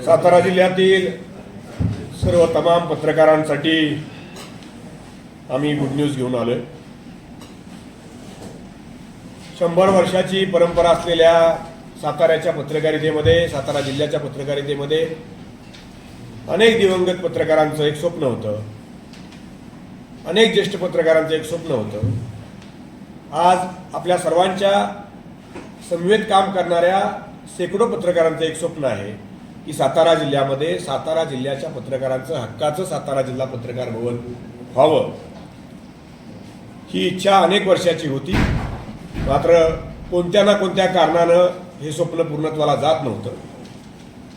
सातारा जिल्ह्यातील सर्व तमाम पत्रकारांसाठी आम्ही गुड न्यूज घेऊन आलोय। 100 वर्षाची परंपरा असलेल्या साताऱ्याच्या पत्रकारितेमध्ये, सातारा जिल्ह्याच्या पत्रकारितेमध्ये अनेक दिवंगत पत्रकारांचं एक स्वप्न होतं, अनेक ज्येष्ठ पत्रकारांचं एक स्वप्न होतं। आज आपल्या सर्वांच्या समवेत काम करणाऱ्या शेकडो पत्रकारांचं एक स्वप्न आहे की सातारा जिल्ह्यामध्ये सातारा जिल्ह्याच्या पत्रकारांचं हक्काचं सातारा जिल्हा पत्रकार भवन व्हावं। ही इच्छा अनेक वर्षाची होती, मात्र कोणत्या ना कोणत्या कारणानं हे स्वप्न पूर्णत्वाला जात नव्हतं।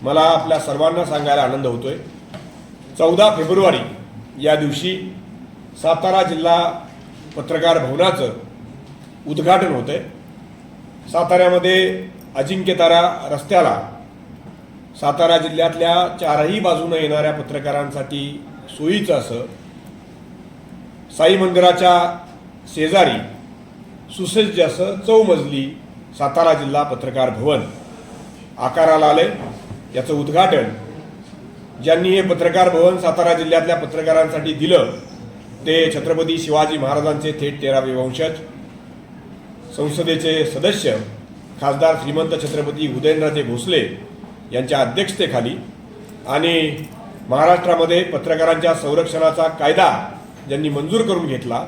मला आपल्या सर्वांना सांगायला आनंद होतोय, 14 फेब्रुवारी या दिवशी सातारा जिल्हा पत्रकार भवनाचं उद्घाटन होतंय। साताऱ्यामध्ये अजिंक्यतारा रस्त्याला सातारा जिल्ह्यातल्या चारही बाजूने येणाऱ्या पत्रकारांसाठी सोयीचं असं साई मंदिराच्या शेजारी सुसज्ज असं 4 मजली सातारा जिल्हा पत्रकार भवन आकाराला आलंय। याचं उद्घाटन ज्यांनी हे पत्रकार भवन सातारा जिल्ह्यातल्या पत्रकारांसाठी दिलं ते छत्रपती शिवाजी महाराजांचे थेट 13वे वंशज, संसदेचे सदस्य खासदार श्रीमंत छत्रपती उदयनराजे भोसले यांच्या अध्यक्षतेखाली आणि महाराष्ट्रामध्ये पत्रकारांच्या संरक्षणाचा कायदा ज्यांनी मंजूर करून घेतला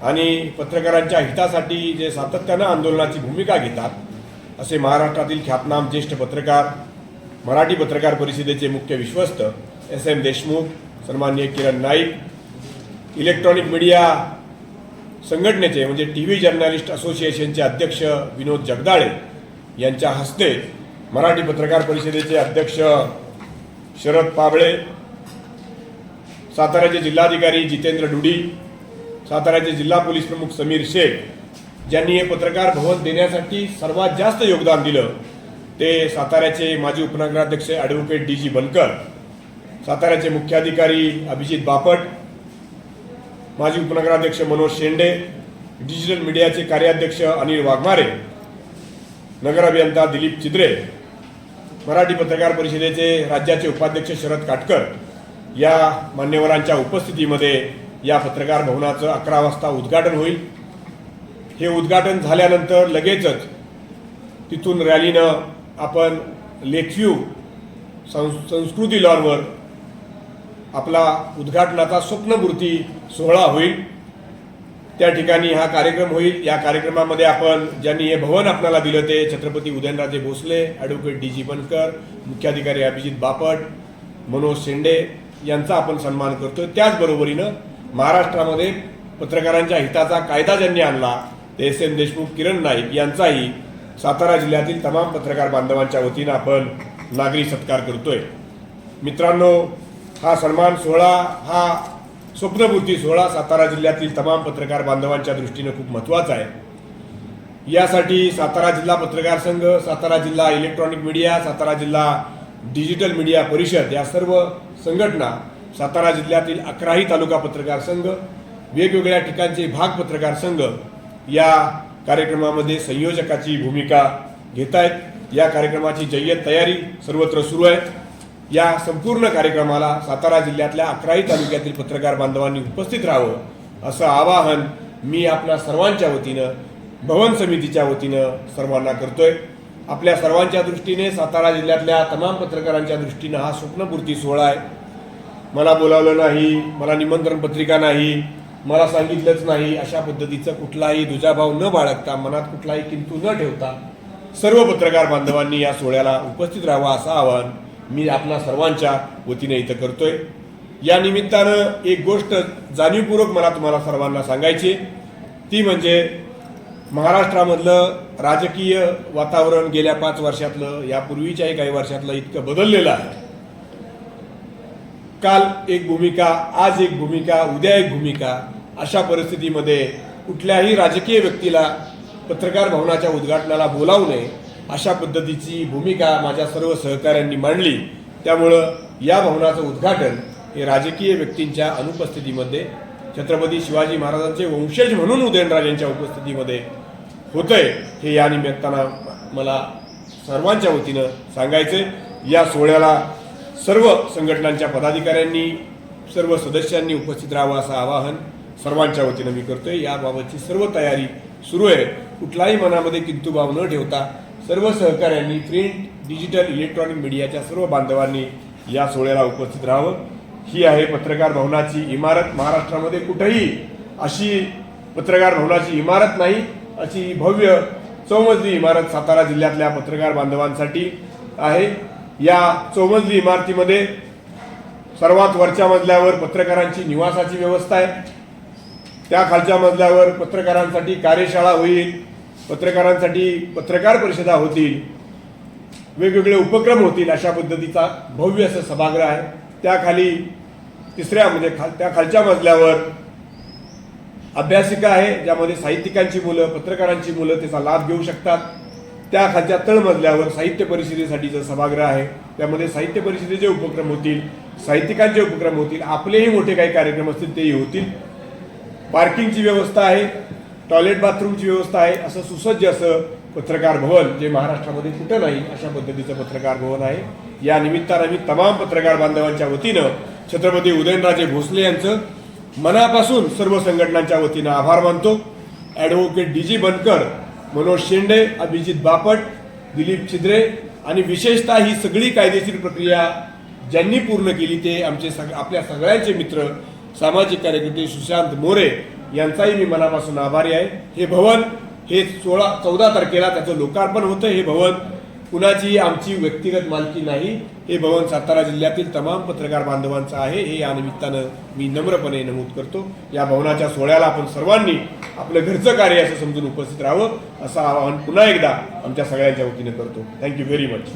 आणि पत्रकारांच्या हितासाठी जे सातत्यानं आंदोलनाची भूमिका घेतात असे महाराष्ट्रातील ख्यातनाम ज्येष्ठ पत्रकार, मराठी पत्रकार परिषदेचे मुख्य विश्वस्त SM देशमुख, सन्माननीय किरण नाईक, इलेक्ट्रॉनिक मीडिया संघटनेचे म्हणजे TV जर्नलिस्ट असोसिएशनचे अध्यक्ष विनोद जगदाळे यांच्या हस्ते मराठी पत्रकार परिषदेचे अध्यक्ष शरद पाबळे, साताऱ्याचे जिल्हाधिकारी जितेंद्र डुडी, साताऱ्याचे जिल्हा पोलीस प्रमुख समीर शेख, ज्यांनी हे पत्रकार भवन देण्यासाठी सर्वात जास्त योगदान दिलं ते साताऱ्याचे माजी उपनगराध्यक्ष ॲडव्होकेट DG बनकर, साताऱ्याचे मुख्याधिकारी अभिजित बापट, माजी उपनगराध्यक्ष मनोज शेंडे, डिजिटल मीडियाचे कार्याध्यक्ष अनिल वाघमारे, नगर अभियंता दिलीप चिद्रे, मराठी पत्रकार परिषदेचे राज्याचे उपाध्यक्ष शरद काटकर या मान्यवरांच्या उपस्थितीमध्ये या पत्रकार भवनाचं 11 वाजता उद्घाटन होईल। हे उद्घाटन झाल्यानंतर लगेचच तिथून रॅलीनं आपण लेकव्ह्यू संस्कृती लॉनवर आपला उद्घाटनाचा स्वप्नपूर्ती सोहळा होईल। त्या ठिकाणी हा कार्यक्रम होईल। या कार्यक्रमामध्ये आपण ज्यांनी हे भवन आपल्याला दिलं ते छत्रपती उदयनराजे भोसले, ॲडव्होकेट DG बनकर, मुख्याधिकारी अभिजित बापट, मनोज शेंडे यांचा आपण सन्मान करतोय। त्याचबरोबरीनं महाराष्ट्रामध्ये पत्रकारांच्या हिताचा कायदा ज्यांनी आणला ते SM देशमुख, किरण नाईक यांचाही सातारा जिल्ह्यातील तमाम पत्रकार बांधवांच्या वतीनं आपण नागरी सत्कार करतोय। मित्रांनो, हा सन्मान सोहळा, हा स्वप्नपूर्ती सोहळा सातारा जिल्ह्यातील तमाम पत्रकार बांधवांच्या दृष्टीनं खूप महत्त्वाचा आहे। यासाठी सातारा जिल्हा पत्रकार संघ, सातारा जिल्हा इलेक्ट्रॉनिक मीडिया, सातारा जिल्हा डिजिटल मीडिया परिषद या सर्व संघटना, सातारा जिल्ह्यातील 11ही तालुका पत्रकार संघ, वेगवेगळ्या ठिकाणचे भाग पत्रकार संघ या कार्यक्रमामध्ये संयोजकाची भूमिका घेत आहेत। या कार्यक्रमाची जय्यत तयारी सर्वत्र सुरू आहे। या संपूर्ण कार्यक्रमाला सातारा जिल्ह्यातल्या 11ही तालुक्यातील पत्रकार बांधवांनी उपस्थित राहावं असं आवाहन मी आपल्या सर्वांच्या वतीनं, भवन समितीच्या वतीनं सर्वांना करतोय। आपल्या सर्वांच्या दृष्टीने, सातारा जिल्ह्यातल्या तमाम पत्रकारांच्या दृष्टीनं हा स्वप्नपूर्ती सोहळा आहे। मला बोलावलं नाही, मला निमंत्रण पत्रिका नाही, मला सांगितलंच नाही अशा पद्धतीचं कुठलाही दुजाभाव न बाळगता, मनात कुठलाही किंतु न ठेवता सर्व पत्रकार बांधवांनी या सोहळ्याला उपस्थित राहावं असं आवाहन मी आपल्या सर्वांच्या वतीने इथं करतोय। या निमित्तानं एक गोष्ट जाणीवपूर्वक मला तुम्हाला सर्वांना सांगायची, ती म्हणजे महाराष्ट्रामधलं राजकीय वातावरण गेल्या 5 वर्षातलं, यापूर्वीच्याही काही वर्षातलं इतकं बदललेलं आहे। काल एक भूमिका, आज एक भूमिका, उद्या एक भूमिका, अशा परिस्थितीमध्ये कुठल्याही राजकीय व्यक्तीला पत्रकार भवनाच्या उद्घाटनाला बोलावू नये अशा पद्धतीची भूमिका माझ्या सर्व सहकाऱ्यांनी मांडली। त्यामुळं या भवनाचं उद्घाटन हे राजकीय व्यक्तींच्या अनुपस्थितीमध्ये छत्रपती शिवाजी महाराजांचे वंशज म्हणून उदयनराजेंच्या उपस्थितीमध्ये होतंय, हे या निमित्तानं मला सर्वांच्या वतीनं सांगायचे। या सोहळ्याला सर्व संघटनांच्या पदाधिकाऱ्यांनी सर्व सदस्यांनी उपस्थित राहावं असं आवाहन सर्वांच्या वतीनं मी करतोय। याबाबतची सर्व तयारी सुरू आहे। कुठलाही मनामध्ये किंतुभाव न ठेवता सर्व सहकाऱ्यांनी प्रिंट, डिजिटल, इलेक्ट्रॉनिक मीडियाच्या सर्व बांधवांनी या सोहळ्याला उपस्थित राहावं। ही आहे पत्रकार भवनाची इमारत। महाराष्ट्रामध्ये कुठेही अशी पत्रकार भवनाची इमारत नाही, अशी भव्य चौमजली इमारत सातारा जिल्ह्यातल्या पत्रकार बांधवांसाठी आहे। या चौमजली इमारतीमध्ये सर्वात वरच्या मजल्यावर पत्रकारांची निवासाची व्यवस्था आहे, त्या खालच्या मजल्यावर पत्रकारांसाठी कार्यशाळा होईल, पत्रकारांसाठी पत्रकार परिषदा होतील, वेगवेगळे उपक्रम होतील, अशा पद्धतीचा भव्य असं सभागृह आहे। त्याखाली तिसऱ्या म्हणजे त्या खालच्या मजल्यावर अभ्यासिका आहे, ज्यामध्ये साहित्यिकांची मुलं, पत्रकारांची मुलं त्याचा लाभ घेऊ शकतात। त्या खालच्या तळमजल्यावर साहित्य परिषदेसाठीचं सभागृह आहे, त्यामध्ये साहित्य परिषदेचे उपक्रम होतील, साहित्यिकांचे उपक्रम होतील, आपलेही मोठे काही कार्यक्रम असतील तेही होतील। पार्किंगची व्यवस्था आहे, टॉयलेट बाथरूमची व्यवस्था आहे। असं सुसज्ज असं पत्रकार भवन जे महाराष्ट्रामध्ये कुठं नाही अशा पद्धतीचं पत्रकार भवन आहे। या निमित्तानं मी तमाम पत्रकार बांधवांच्या वतीनं छत्रपती उदयनराजे भोसले यांचं मनापासून सर्व संघटनांच्या वतीनं आभार मानतो। Advocate D G. बनकर, मनोज शेंडे, अभिजित बापट, दिलीप छिद्रे आणि विशेषतः ही सगळी कायदेशीर प्रक्रिया ज्यांनी पूर्ण केली ते आमचे आपल्या सगळ्यांचे मित्र सामाजिक कार्यकर्ते सुशांत मोरे यांचाही मी मनापासून आभारी आहे। हे भवन हे 14 तारखेला त्याचं लोकार्पण होतं। हे भवन कुणाची आमची व्यक्तिगत मालकी नाही, हे भवन सातारा जिल्ह्यातील तमाम पत्रकार बांधवांचं आहे, हे या निमित्तानं मी नम्रपणे नमूद करतो। या भवनाच्या सोहळ्याला आपण सर्वांनी आपलं घरचं कार्य असं समजून उपस्थित राहावं असं आवाहन पुन्हा एकदा आमच्या सगळ्यांच्या वतीने करतो। Thank you very much.